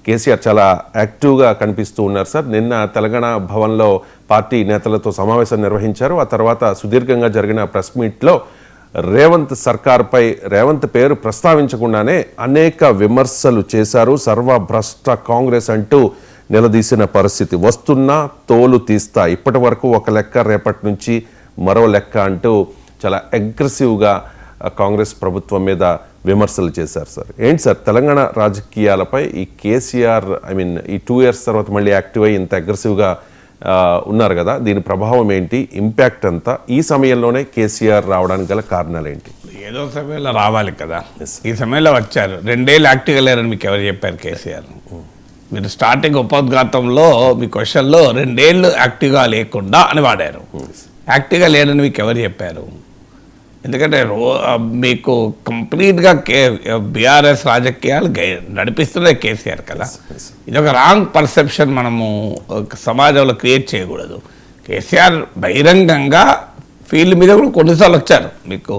కేసీఆర్ చాలా యాక్టివ్గా కనిపిస్తూ ఉన్నారు సార్. నిన్న తెలంగాణ భవన్లో పార్టీ నేతలతో సమావేశం నిర్వహించారు. ఆ తర్వాత సుదీర్ఘంగా జరిగిన ప్రెస్ మీట్లో రేవంత్ సర్కార్పై రేవంత్ పేరు ప్రస్తావించకుండానే అనేక విమర్శలు చేశారు. సర్వభ్రష్ట కాంగ్రెస్ అంటూ నిలదీసిన పరిస్థితి. వస్తున్నా తోలు తీస్తా, ఇప్పటి వరకు ఒక లెక్క, రేపటి నుంచి మరో లెక్క అంటూ చాలా అగ్రెసివ్గా కాంగ్రెస్ ప్రభుత్వం మీద విమర్శలు చేశారు సార్. ఏంటి సార్ తెలంగాణ రాజకీయాలపై ఈ కేసీఆర్ ఈ 2 years తర్వాత మళ్ళీ యాక్టివ్ అయ్యి ఇంత అగ్రెసివ్గా ఉన్నారు కదా, దీని ప్రభావం ఏంటి, ఇంపాక్ట్ అంతా, ఈ సమయంలోనే కేసీఆర్ రావడానికి గల కారణాలు ఏంటి? ఏదో సమయంలో రావాలి కదా, ఈ సమయంలో వచ్చారు. 2 ఏళ్ళు యాక్టివ్గా లేరని మీకు ఎవరు చెప్పారు? కేసీఆర్ మీరు స్టార్టింగ్ ఉపోద్ఘాతంలో మీ క్వశ్చన్లో 2 ఏళ్ళు యాక్టివ్గా లేకుండా అని వాడారు. యాక్టివ్గా లేరని మీకు ఎవరు చెప్పారు? ఎందుకంటే మీకు కంప్లీట్గా బీఆర్ఎస్ రాజకీయాలు నడిపిస్తున్నదే కేసీఆర్ కదా. ఇది ఒక రాంగ్ పర్సెప్షన్ మనము సమాజంలో క్రియేట్ చేయకూడదు. కేసీఆర్ బహిరంగంగా ఫీల్డ్ మీద కూడా కొన్నిసార్లు వచ్చారు. మీకు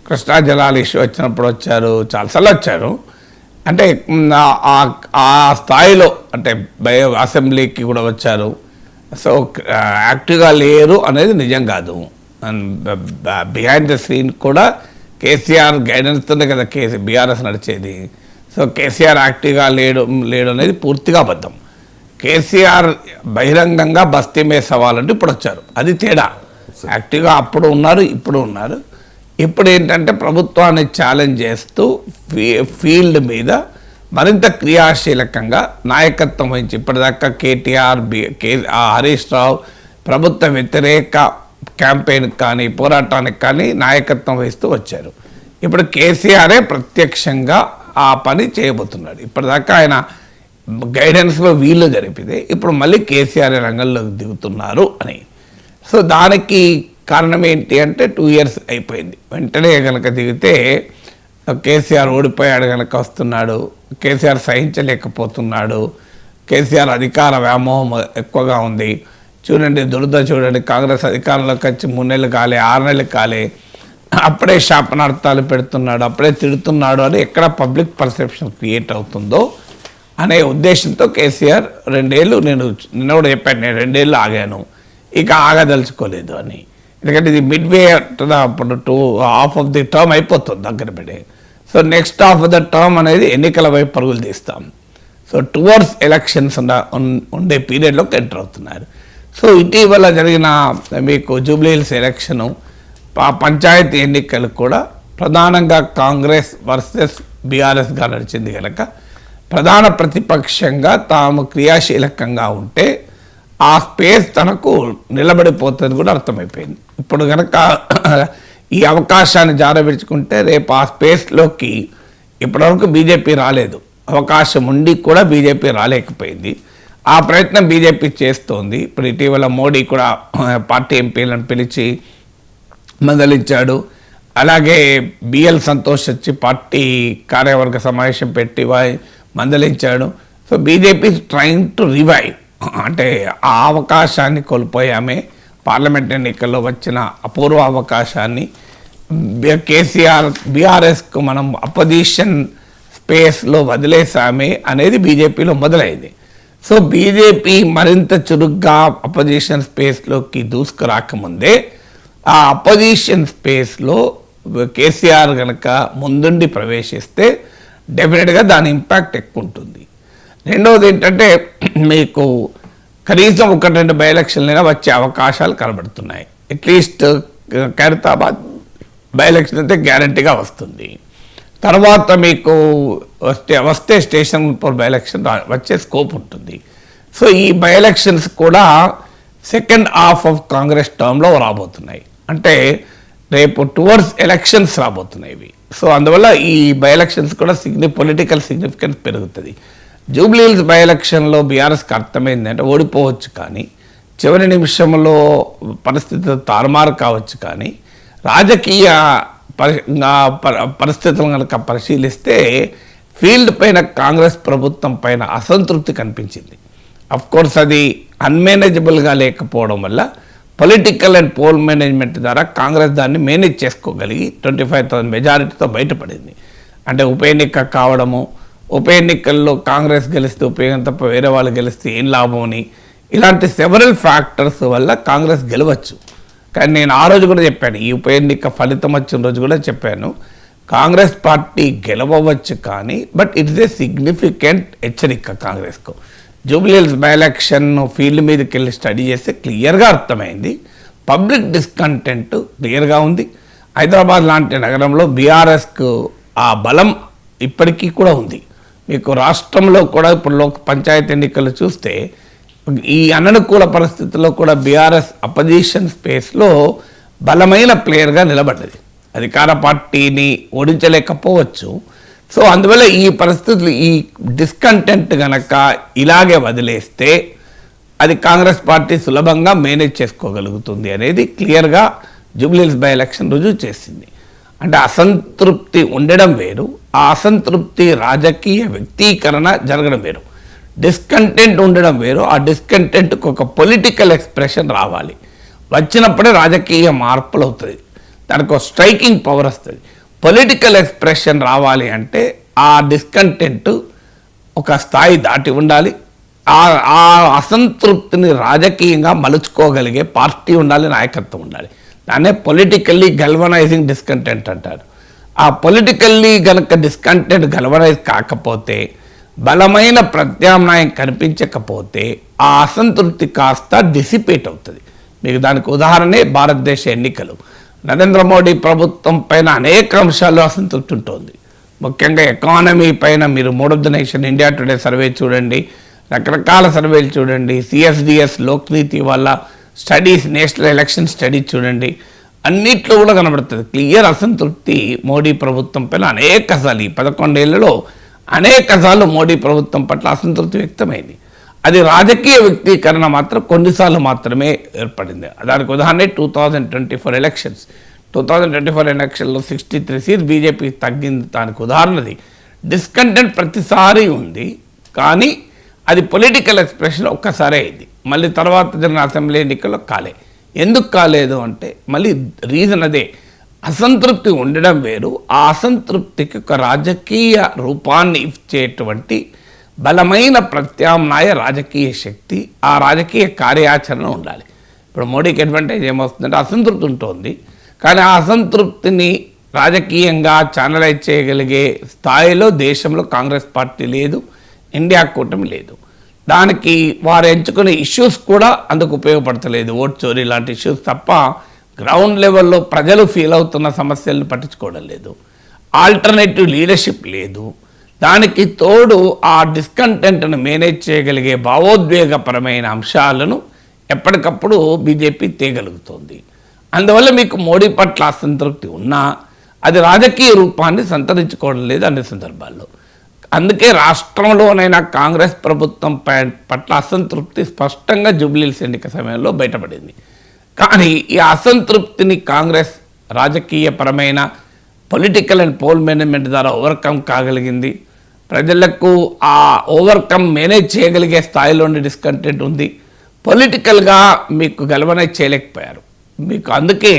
కృష్ణా జలాల ఇష్యూ వచ్చినప్పుడు వచ్చారు, చాలాసార్లు వచ్చారు. అంటే ఆ స్థాయిలో అంటే అసెంబ్లీకి కూడా వచ్చారు. సో యాక్టివ్గా లేరు అనేది నిజం కాదు. బిహైండ్ ద సీన్ కూడా కేసీఆర్ గైడెన్స్తోనే కదా బీఆర్ఎస్ నడిచేది. సో కేసీఆర్ యాక్టివ్గా లేడు అనేది పూర్తిగా అబద్ధం. కేసీఆర్ బహిరంగంగా బస్తీ మీద సవాలంటే ఇప్పుడు వచ్చారు, అది తేడా. యాక్టివ్గా అప్పుడు ఉన్నారు, ఇప్పుడు ఉన్నారు. ఇప్పుడు ఏంటంటే ప్రభుత్వాన్ని ఛాలెంజ్ చేస్తూ ఫీల్డ్ మీద మరింత క్రియాశీలకంగా నాయకత్వం వహించి ఇప్పటిదాకా కేటీఆర్, హరీష్ రావు ప్రభుత్వ వ్యతిరేక క్యాంపెయిన్ కానీ పోరాటానికి కానీ నాయకత్వం వహిస్తూ వచ్చారు. ఇప్పుడు కేసీఆరే ప్రత్యక్షంగా ఆ పని చేయబోతున్నాడు. ఇప్పటిదాకా ఆయన గైడెన్స్లో వీళ్ళు జరిపితే ఇప్పుడు మళ్ళీ కేసీఆర్ రంగంలోకి దిగుతున్నారు అని. సో దానికి కారణం ఏంటి అంటే 2 years అయిపోయింది. వెంటనే కనుక దిగితే కేసీఆర్ ఓడిపోయాడు కనుక వస్తున్నాడు, కేసీఆర్ సహించలేకపోతున్నాడు, కేసీఆర్ అధికార వ్యామోహం ఎక్కువగా ఉంది. చూడండి దురద చూడండి, కాంగ్రెస్ అధికారంలోకి వచ్చి 3 నెలలు కాలే, 6 నెలలు కాలే, అప్పుడే శాపనార్థాలు పెడుతున్నాడు, అప్పుడే తిడుతున్నాడు అని ఎక్కడ పబ్లిక్ పర్సెప్షన్ క్రియేట్ అవుతుందో అనే ఉద్దేశంతో కేసీఆర్ 2 ఏళ్ళు, నేను నిన్న కూడా చెప్పాను, నేను 2 ఏళ్ళు ఆగాను, ఇక ఆగదలుచుకోలేదు అని. ఎందుకంటే ఇది మిడ్వే ఇప్పుడు హాఫ్ ఆఫ్ ది టర్మ్ అయిపోతుంది దగ్గర పడే. So next half of the term అనేది ఎన్నికల వైపు పరుగులు తీస్తాం. సో టువర్డ్స్ ఎలక్షన్స్ ఉండే పీరియడ్లోకి ఎంటర్ అవుతున్నారు. సో ఇటీవల జరిగిన మీకు జూబ్లీ హిల్స్ ఎలక్షను, పంచాయతీ ఎన్నికలు కూడా ప్రధానంగా కాంగ్రెస్ వర్సెస్ బీఆర్ఎస్గా నడిచింది కనుక ప్రధాన ప్రతిపక్షంగా తాము క్రియాశీలకంగా ఉంటే ఆ స్పేస్ తనకు నిలబడిపోతుంది కూడా అర్థమైపోయింది. ఇప్పుడు కనుక ఈ అవకాశాన్ని జారవిడుచుకుంటే రేపు ఆ స్పేస్లోకి ఇప్పటివరకు బీజేపీ రాలేదు, అవకాశం ఉండి కూడా బీజేపీ రాలేకపోయింది. ఆ ప్రయత్నం బీజేపీ చేస్తోంది. ఇప్పుడు ఇటీవల మోడీ కూడా పార్టీ ఎంపీలను పిలిచి మందలించాడు. అలాగే బిఎల్ సంతోష్ వచ్చి పార్టీ కార్యవర్గ సమావేశం పెట్టి మందలించాడు. So BJP trying to revive, అంటే ఆ అవకాశాన్ని కోల్పోయామే. పార్లమెంట్ ఎన్నికల్లో వచ్చిన అపూర్వ అవకాశాన్ని కేసీఆర్ బీఆర్ఎస్కు మనం అపోజిషన్ స్పేస్లో వదిలేసామే అనేది బీజేపీలో మొదలైంది. సో బీజేపీ మరింత చురుగ్గా అపోజిషన్ స్పేస్లోకి దూసుకురాకముందే ఆ అపోజిషన్ స్పేస్లో కేసీఆర్ కనుక ముందుండి ప్రవేశిస్తే డెఫినెట్గా దాని ఇంపాక్ట్ ఎక్కువ ఉంటుంది. రెండవది ఏంటంటే మీకు కనీసం 1-2 బై ఎలక్షన్లైనా వచ్చే అవకాశాలు కనబడుతున్నాయి. అట్లీస్ట్ ఖైరతాబాద్ బై ఎలక్షన్ అయితే గ్యారంటీగా వస్తుంది. తర్వాత మీకు వస్తే స్టేషన్ బై ఎలక్షన్ వచ్చే స్కోప్ ఉంటుంది. సో ఈ బై ఎలక్షన్స్ కూడా సెకండ్ హాఫ్ ఆఫ్ కాంగ్రెస్ టర్మ్లో రాబోతున్నాయి, అంటే రేపు టువర్డ్స్ ఎలక్షన్స్ రాబోతున్నాయి ఇవి. సో అందువల్ల ఈ బై ఎలక్షన్స్ కూడా పొలిటికల్ సిగ్నిఫికెన్స్ పెరుగుతుంది. జూబ్లీ హిల్స్ బై ఎలక్షన్లో బీఆర్ఎస్కి అర్థమైందంటే ఓడిపోవచ్చు, కానీ చివరి నిమిషంలో పరిస్థితులు తారుమారు కావచ్చు, కానీ రాజకీయ పరిస్థితులను కనుక పరిశీలిస్తే ఫీల్డ్ పైన కాంగ్రెస్ ప్రభుత్వం పైన అసంతృప్తి కనిపించింది. అఫ్కోర్స్ అది అన్మేనేజబుల్గా లేకపోవడం వల్ల పొలిటికల్ అండ్ పోల్ మేనేజ్మెంట్ ద్వారా కాంగ్రెస్ దాన్ని మేనేజ్ చేసుకోగలిగి 25,000 మెజారిటీతో బయటపడింది. అంటే ఉప ఎన్నిక కావడము, ఉప ఎన్నికల్లో కాంగ్రెస్ గెలిస్తే ఉపయోగం తప్ప వేరే వాళ్ళు గెలిస్తే ఏం లాభం అని, ఇలాంటి సెవరల్ ఫ్యాక్టర్స్ వల్ల కాంగ్రెస్ గెలవచ్చు. కానీ నేను ఆ రోజు కూడా చెప్పాను, ఈ ఉప ఎన్నిక ఫలితం వచ్చిన రోజు కూడా చెప్పాను, కాంగ్రెస్ పార్టీ గెలవచ్చు కానీ బట్ ఇట్స్ ఏ సిగ్నిఫికెంట్ హెచ్చరిక కాంగ్రెస్కు. జూబ్లీహిల్స్ బై ఎలక్షన్ ఫీల్డ్ మీదకి వెళ్ళి స్టడీ చేస్తే క్లియర్గా అర్థమైంది, పబ్లిక్ డిస్కంటెంట్ క్లియర్గా ఉంది. హైదరాబాద్ లాంటి నగరంలో బీఆర్ఎస్కు ఆ బలం ఇప్పటికీ కూడా ఉంది. మీకు రాష్ట్రంలో కూడా ఇప్పుడు పంచాయతీ ఎన్నికలు చూస్తే ఈ అననుకూల పరిస్థితుల్లో కూడా బీఆర్ఎస్ అపోజిషన్ స్పేస్లో బలమైన ప్లేయర్గా నిలబడ్డది. అధికార పార్టీని ఓడించలేకపోవచ్చు. సో అందువల్ల ఈ పరిస్థితులు, ఈ డిస్కంటెంట్ గనక ఇలాగే వదిలేస్తే అది కాంగ్రెస్ పార్టీ సులభంగా మేనేజ్ చేసుకోగలుగుతుంది అనేది క్లియర్గా జూబ్లీహిల్స్ బై ఎలక్షన్ రుజువు చేసింది. అంటే అసంతృప్తి ఉండడం వేరు, ఆ అసంతృప్తి రాజకీయ వ్యక్తీకరణ జరగడం వేరు. డిస్కంటెంట్ ఉండడం వేరు, ఆ డిస్కంటెంట్కి ఒక పొలిటికల్ ఎక్స్ప్రెషన్ రావాలి. వచ్చినప్పుడే రాజకీయ మార్పులు అవుతుంది, దానికి ఒక స్ట్రైకింగ్ పవర్ వస్తుంది. పొలిటికల్ ఎక్స్ప్రెషన్ రావాలి అంటే ఆ డిస్కంటెంట్ ఒక స్థాయి దాటి ఉండాలి. ఆ అసంతృప్తిని రాజకీయంగా మలుచుకోగలిగే పార్టీ ఉండాలి, నాయకత్వం ఉండాలి. దాన్నే పొలిటికల్లీ గల్వనైజింగ్ డిస్కంటెంట్ అంటారు. ఆ పొలిటికల్లీ గనక డిస్కంటెంట్ గల్వనైజ్ కాకపోతే, బలమైన ప్రత్యామ్నాయం కనిపించకపోతే ఆ అసంతృప్తి కాస్త డిసిపేట్ అవుతుంది. మీకు దానికి ఉదాహరణే భారతదేశ ఎన్నికలు. నరేంద్ర మోడీ ప్రభుత్వం పైన అనేక అంశాల్లో అసంతృప్తి ఉంటుంది. ముఖ్యంగా ఎకానమీ పైన మీరు mood of the nation India today survey చూడండి, రకరకాల సర్వేలు చూడండి, సిఎస్డిఎస్ లోక్నీతి వల్ల స్టడీస్, నేషనల్ ఎలక్షన్ స్టడీస్ చూడండి, అన్నిట్లో కూడా కనబడుతుంది క్లియర్ అసంతృప్తి మోడీ ప్రభుత్వం పైన. అనేకసార్లు ఈ 11 ఏళ్లలో అనేకసార్లు మోడీ ప్రభుత్వం పట్ల అసంతృప్తి వ్యక్తమైంది. అది రాజకీయ వ్యక్తీకరణ మాత్రం కొన్నిసార్లు మాత్రమే ఏర్పడింది. దానికి ఉదాహరణ 2024 ఎలక్షన్స్. 2024 ఎలక్షన్లో 63 సీట్స్ బీజేపీ తగ్గింది. దానికి ఉదాహరణది. డిస్కంటెంట్ ప్రతిసారి ఉంది, కానీ అది పొలిటికల్ ఎక్స్ప్రెషన్ ఒక్కసారే అయింది. మళ్ళీ తర్వాత జరిగిన అసెంబ్లీ ఎన్నికల్లో కాలే. ఎందుకు కాలేదు అంటే మళ్ళీ రీజన్ అదే, అసంతృప్తి ఉండడం వేరు, ఆ అసంతృప్తికి ఒక రాజకీయ రూపాన్ని ఇచ్చేటువంటి బలమైన ప్రత్యామ్నాయ రాజకీయ శక్తి, ఆ రాజకీయ కార్యాచరణ ఉండాలి. ఇప్పుడు మోడీకి అడ్వాంటేజ్ ఏమవుతుందంటే అసంతృప్తి ఉంటుంది, కానీ ఆ అసంతృప్తిని రాజకీయంగా ఛానలైజ్ చేయగలిగే స్థాయిలో దేశంలో కాంగ్రెస్ పార్టీ లేదు, ఇండియా కూటమి లేదు. దానికి వారు ఎంచుకునే ఇష్యూస్ కూడా అందుకు ఉపయోగపడతలేదు. ఓట్ చోరీ లాంటి ఇష్యూస్ తప్ప గ్రౌండ్ లెవెల్లో ప్రజలు ఫీల్ అవుతున్న సమస్యలను పట్టించుకోవడం లేదు. ఆల్టర్నేటివ్ లీడర్షిప్ లేదు. దానికి తోడు ఆ డిస్కంటెంట్ను మేనేజ్ చేయగలిగే భావోద్వేగపరమైన అంశాలను ఎప్పటికప్పుడు బీజేపీ తేగలుగుతోంది. అందువల్ల మీకు మోడీ పట్ల అసంతృప్తి ఉన్నా అది రాజకీయ రూపాన్ని సంతరించుకోవడం లేదు అన్ని సందర్భాల్లో. అందుకే రాష్ట్రంలోనైనా కాంగ్రెస్ ప్రభుత్వం పట్ల అసంతృప్తి స్పష్టంగా జూబ్లీహిల్స్ ఎన్నిక సమయంలో బయటపడింది. కానీ ఈ అసంతృప్తిని కాంగ్రెస్ రాజకీయపరమైన పొలిటికల్ అండ్ పోల్ మేనేజ్మెంట్ ద్వారా ఓవర్కమ్ కాగలిగింది. ప్రజలకు ఆ ఓవర్కమ్ మేనేజ్ చేయగలిగే స్థాయిలోని డిస్కంటెంట్ ఉంది. పొలిటికల్గా మీకు గెలవనైజ్ చేయలేకపోయారు. మీకు అందుకే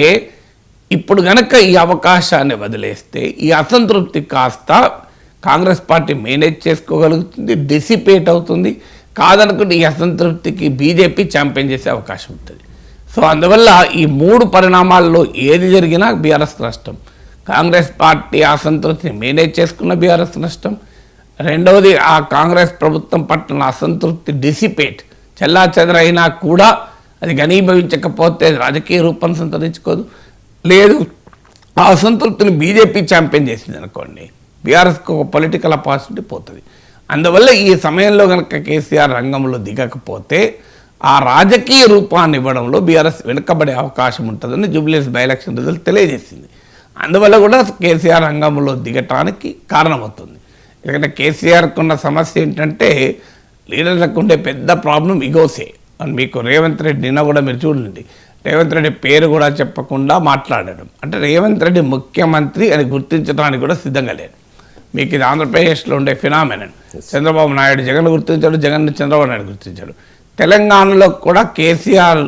ఇప్పుడు గనక ఈ అవకాశాన్ని వదిలేస్తే ఈ అసంతృప్తి కాస్త కాంగ్రెస్ పార్టీ మేనేజ్ చేసుకోగలుగుతుంది, డిసిపేట్ అవుతుంది. కాదనుకుంటే ఈ అసంతృప్తికి బీజేపీ ఛాంపియన్ చేసే అవకాశం ఉంటుంది. సో అందువల్ల ఈ 3 పరిణామాల్లో ఏది జరిగినా బీఆర్ఎస్ నష్టం. కాంగ్రెస్ పార్టీ అసంతృప్తిని మేనేజ్ చేసుకున్న బీఆర్ఎస్ నష్టం. రెండవది, ఆ కాంగ్రెస్ ప్రభుత్వం పట్ల అసంతృప్తి డిసిపేట్ చెల్లాచెదరైనా కూడా అది ఘనీభవించకపోతే రాజకీయ రూపం సంతరించుకోదు. లేదు, ఆ అసంతృప్తిని బీజేపీ ఛాంపియన్ చేసింది అనుకోండి, బీఆర్ఎస్కి ఒక పొలిటికల్ అపార్చునిటీ పోతుంది. అందువల్ల ఈ సమయంలో కనుక కేసీఆర్ రంగంలో దిగకపోతే ఆ రాజకీయ రూపాన్ని ఇవ్వడంలో బీఆర్ఎస్ వెనుకబడే అవకాశం ఉంటుందని జూబ్లీహిల్స్ బై ఎలక్షన్ రిజల్ట్ తెలియజేసింది. అందువల్ల కూడా కేసీఆర్ రంగంలో దిగటానికి కారణమవుతుంది. ఎందుకంటే కేసీఆర్కు ఉన్న సమస్య ఏంటంటే లీడర్లకు ఉండే పెద్ద ప్రాబ్లం ఇగోసే. మీకు రేవంత్ రెడ్డి నిన్న కూడా మీరు చూడండి, రేవంత్ రెడ్డి పేరు కూడా చెప్పకుండా మాట్లాడడం అంటే రేవంత్ రెడ్డి ముఖ్యమంత్రి అని గుర్తించడానికి కూడా సిద్ధంగా లేడు. మీకు ఇది ఆంధ్రప్రదేశ్లో ఉండే ఫినామినన్. చంద్రబాబు నాయుడు జగన్ గుర్తించాడు, జగన్ చంద్రబాబు నాయుడు గుర్తించాడు. తెలంగాణలో కూడా కేసీఆర్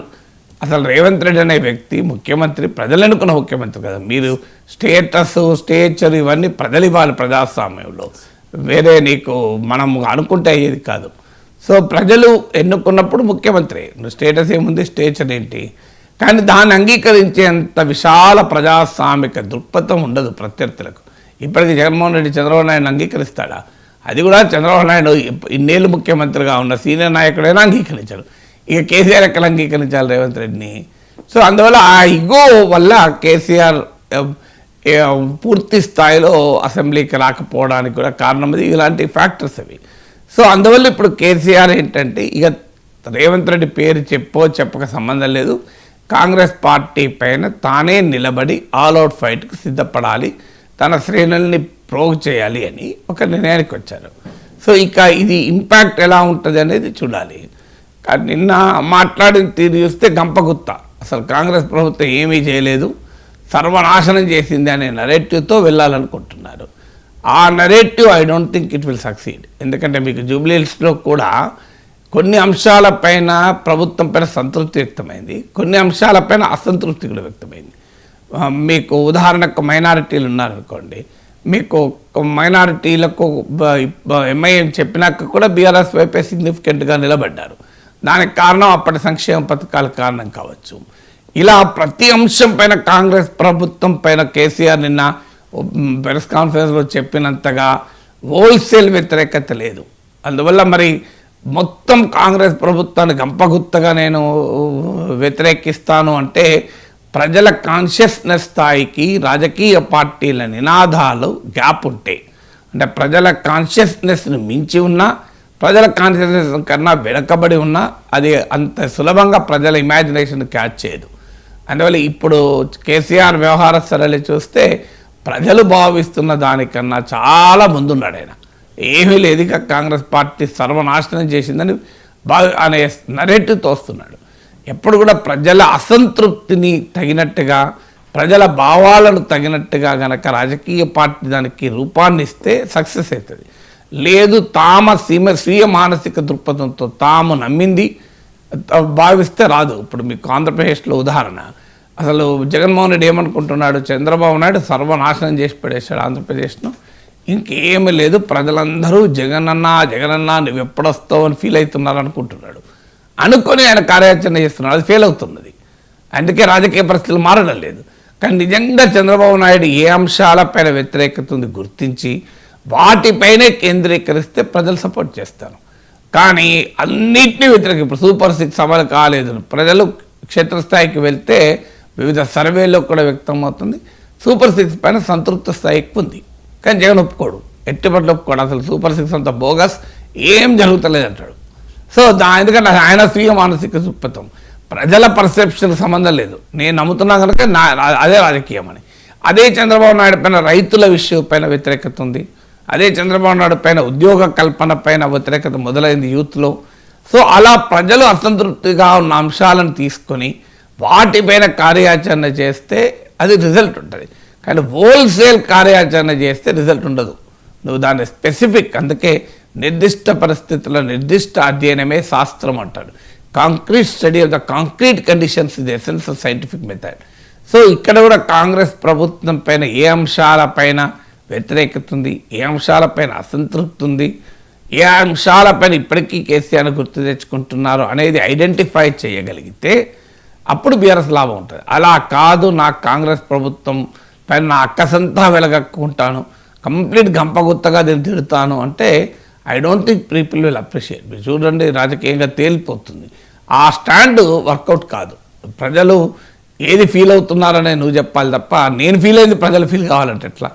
అసలు రేవంత్ రెడ్డి అనే వ్యక్తి ముఖ్యమంత్రి, ప్రజలు అనుకున్న ముఖ్యమంత్రి కదా. మీరు స్టేటస్, స్టేచర్ ఇవన్నీ ప్రజలు ఇవ్వాలి ప్రజాస్వామ్యంలో. వేరే నీకు మనం అనుకుంటే అయ్యేది కాదు. సో ప్రజలు ఎన్నుకున్నప్పుడు ముఖ్యమంత్రి, నువ్వు స్టేటస్ ఏముంది, స్టేచర్ ఏంటి, కానీ దాన్ని అంగీకరించేంత విశాల ప్రజాస్వామిక దృక్పథం ఉండదు ప్రత్యర్థులకు. ఇప్పటికీ జగన్మోహన్ రెడ్డి చంద్రబాబు నాయుడు అంగీకరిస్తాడా? అది కూడా చంద్రబాబు నాయుడు ఇన్నేళ్ళు ముఖ్యమంత్రిగా ఉన్న సీనియర్ నాయకుడైనా అంగీకరించాడు. ఇక కేసీఆర్ ఎక్కడ అంగీకరించాలి రేవంత్ రెడ్డిని? సో అందువల్ల ఆ ఇగో వల్ల కేసీఆర్ పూర్తి స్థాయిలో అసెంబ్లీకి రాకపోవడానికి కూడా కారణం అది. ఇలాంటి ఫ్యాక్టర్స్ అవి. సో అందువల్ల ఇప్పుడు కేసీఆర్ ఏంటంటే ఇక రేవంత్ రెడ్డి పేరు చెప్పక సంబంధం లేదు, కాంగ్రెస్ పార్టీ పైన తానే నిలబడి ఆల్అవుట్ ఫైట్కి సిద్ధపడాలి, తన శ్రేణుల్ని ప్రోగ్ చేయాలి అని ఒక నిర్ణయానికి వచ్చారు. సో ఇక ఇది ఇంపాక్ట్ ఎలా ఉంటుంది అనేది చూడాలి. కానీ నిన్న మాట్లాడిన తీరు చూస్తే గంపగుత్త, అసలు కాంగ్రెస్ ప్రభుత్వం ఏమీ చేయలేదు, సర్వనాశనం చేసింది అనే నరేటివ్తో వెళ్ళాలనుకుంటున్నారు. ఆ narrative I don't think it will succeed. ఎందుకంటే మీకు జూబ్లీహిల్స్లో కూడా కొన్ని అంశాలపైన ప్రభుత్వం పైన సంతృప్తి వ్యక్తమైంది, కొన్ని అంశాలపైన అసంతృప్తి కూడా వ్యక్తమైంది. మీకు ఉదాహరణకు మైనారిటీలు ఉన్నారనుకోండి, మీకు మైనారిటీలకు ఎంఐఎం చెప్పినాక కూడా బీఆర్ఎస్ వైపే సిగ్నిఫికెంట్గా నిలబడ్డారు. దానికి కారణం అప్పటి సంక్షేమ పథకాల కారణం కావచ్చు. ఇలా ప్రతి అంశం పైన కాంగ్రెస్ ప్రభుత్వం పైన కేసీఆర్ నిన్న ప్రెస్ కాన్ఫరెన్స్లో చెప్పినంతగా హోల్సేల్ వ్యతిరేకత లేదు. అందువల్ల మరి మొత్తం కాంగ్రెస్ ప్రభుత్వాన్ని గంపగుత్తగా నేను వ్యతిరేకిస్తాను అంటే ప్రజల కాన్షియస్నెస్ స్థాయికి రాజకీయ పార్టీల నినాదాలు గ్యాప్ ఉంటాయి. అంటే ప్రజల కాన్షియస్నెస్ను మించి ఉన్నా, ప్రజల కాన్షియస్నెస్ కన్నా వెనకబడి ఉన్నా అది అంత సులభంగా ప్రజల ఇమాజినేషన్ క్యాచ్ చేయదు. అందువల్ల ఇప్పుడు కేసీఆర్ వ్యవహార సరళి చూస్తే ప్రజలు భావిస్తున్న దానికన్నా చాలా ముందున్నాడు ఆయన. ఏమీ లేదు, ఇక కాంగ్రెస్ పార్టీ సర్వనాశనం చేసిందని అనే నరేటివ్ తోస్తున్నాడు. ఎప్పుడు కూడా ప్రజల అసంతృప్తిని తగినట్టుగా, ప్రజల భావాలను తగినట్టుగా గనక రాజకీయ పార్టీ దానికి రూపాన్ని ఇస్తే సక్సెస్ అవుతుంది. లేదు, స్వీయ మానసిక దృక్పథంతో తాము నమ్మింది భావిస్తే రాదు. ఇప్పుడు మీకు ఆంధ్రప్రదేశ్లో ఉదాహరణ, అసలు జగన్మోహన్ రెడ్డి ఏమనుకుంటున్నాడు, చంద్రబాబు నాయుడు సర్వనాశనం చేసి పడేశాడు ఆంధ్రప్రదేశ్ను, ఇంకేమీ లేదు, ప్రజలందరూ జగనన్నా నువ్వు ఎప్పుడొస్తావు అని ఫీల్ అవుతున్నారు అనుకుంటున్నాడు. అనుకొని ఆయన కార్యాచరణ చేస్తున్నాడు, అది ఫెయిల్ అవుతున్నది. అందుకే రాజకీయ పరిస్థితులు మారడం లేదు. కానీ నిజంగా చంద్రబాబు నాయుడు ఏ అంశాలపైన వ్యతిరేకత ఉంది గుర్తించి వాటిపైనే కేంద్రీకరిస్తే ప్రజలు సపోర్ట్ చేస్తారు. కానీ అన్నింటినీ వ్యతిరేక, ఇప్పుడు సూపర్ 6 అమలు కాలేదు, ప్రజలు క్షేత్రస్థాయికి వెళ్తే వివిధ సర్వేల్లో కూడా వ్యక్తమవుతుంది సూపర్ 6 పైన సంతృప్త స్థాయి ఎక్కువ ఉంది. కానీ జగన్ ఒప్పుకోడు, ఎట్టిపట్లు ఒప్పుకోడు, అసలు సూపర్ 6 అంత బోగస్, ఏం జరుగుతలేదు అంటాడు. సో ఎందుకంటే ఆయన స్వీయ మానసిక దృక్పథం, ప్రజల పర్సెప్షన్ సంబంధం లేదు, నేను నమ్ముతున్నా కనుక అదే రాజకీయం అని. అదే చంద్రబాబు నాయుడు పైన రైతుల విషయం పైన వ్యతిరేకత ఉంది, అదే చంద్రబాబు నాయుడు పైన ఉద్యోగ కల్పన పైన వ్యతిరేకత మొదలైంది యూత్లో. సో అలా ప్రజలు అసంతృప్తిగా ఉన్న అంశాలను తీసుకొని వాటిపైన కార్యాచరణ చేస్తే అది రిజల్ట్ ఉంటుంది. కానీ హోల్సేల్ కార్యాచరణ చేస్తే రిజల్ట్ ఉండదు. నువ్వు దాన్ని స్పెసిఫిక్, అందుకే నిర్దిష్ట పరిస్థితుల్లో నిర్దిష్ట అధ్యయనమే శాస్త్రం అంటాడు. Concrete study of the concrete conditions is the essence of scientific method. So ఇక్కడ కూడా కాంగ్రెస్ ప్రభుత్వం పైన ఏ అంశాలపైన వ్యతిరేకత ఉంది, ఏ అంశాలపైన అసంతృప్తి ఉంది, ఏ అంశాలపైన ఇప్పటికీ కేసీఆర్ను గుర్తు తెచ్చుకుంటున్నారు అనేది ఐడెంటిఫై చేయగలిగితే అప్పుడు బీఆర్ఎస్ లాభం ఉంటుంది. అలా కాదు, నాకు కాంగ్రెస్ ప్రభుత్వం పైన నా అక్కసంతా వెలగక్కుంటాను, కంప్లీట్ గంపగుత్తగా నేను తిడతాను అంటే I don't think people will appreciate. మీరు చూడండి, రాజకీయంగా తేలిపోతుంది, ఆ స్టాండ్ వర్కౌట్ కాదు. ప్రజలు ఏది ఫీల్ అవుతున్నారనే నువ్వు చెప్పాలి తప్ప నేను ఫీల్ అయింది ప్రజలు ఫీల్ కావాలంటే ఎట్లా?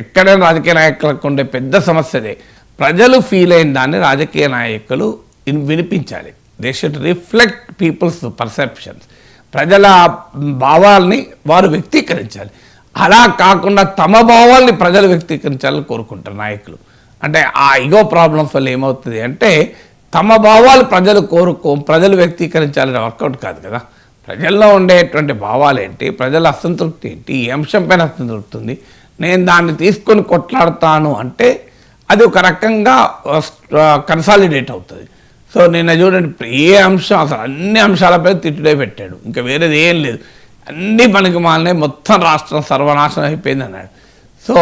ఎక్కడైనా రాజకీయ నాయకులకు ఉండే పెద్ద సమస్యదే, ప్రజలు ఫీల్ అయిన దాన్ని రాజకీయ నాయకులు వినిపించాలి. They should reflect people's perceptions, ప్రజల భావాల్ని వారు వ్యక్తీకరించాలి. అలా కాకుండా తమ భావాల్ని ప్రజలు వ్యక్తీకరించాలని కోరుకుంటారు నాయకులు. అంటే ఆ ఇగో ప్రాబ్లమ్స్ వల్ల ఏమవుతుంది అంటే తమ భావాలు ప్రజలు వ్యక్తీకరించాలని వర్కౌట్ కాదు కదా. ప్రజల్లో ఉండేటువంటి భావాలు ఏంటి, ప్రజల అసంతృప్తి ఏంటి, ఏ అంశం పైన అసంతృప్తి ఉంది, నేను దాన్ని తీసుకొని కొట్లాడతాను అంటే అది ఒక రకంగా కన్సాలిడేట్ అవుతుంది. సో నిన్న చూడండి, ఏ అంశం అసలు అన్ని అంశాలపై తిట్టుడే పెట్టాడు, ఇంకా వేరేది ఏం లేదు, అన్ని పనికి మాలినాయి, మొత్తం రాష్ట్రం సర్వనాశనం అయిపోయింది అన్నాడు. సో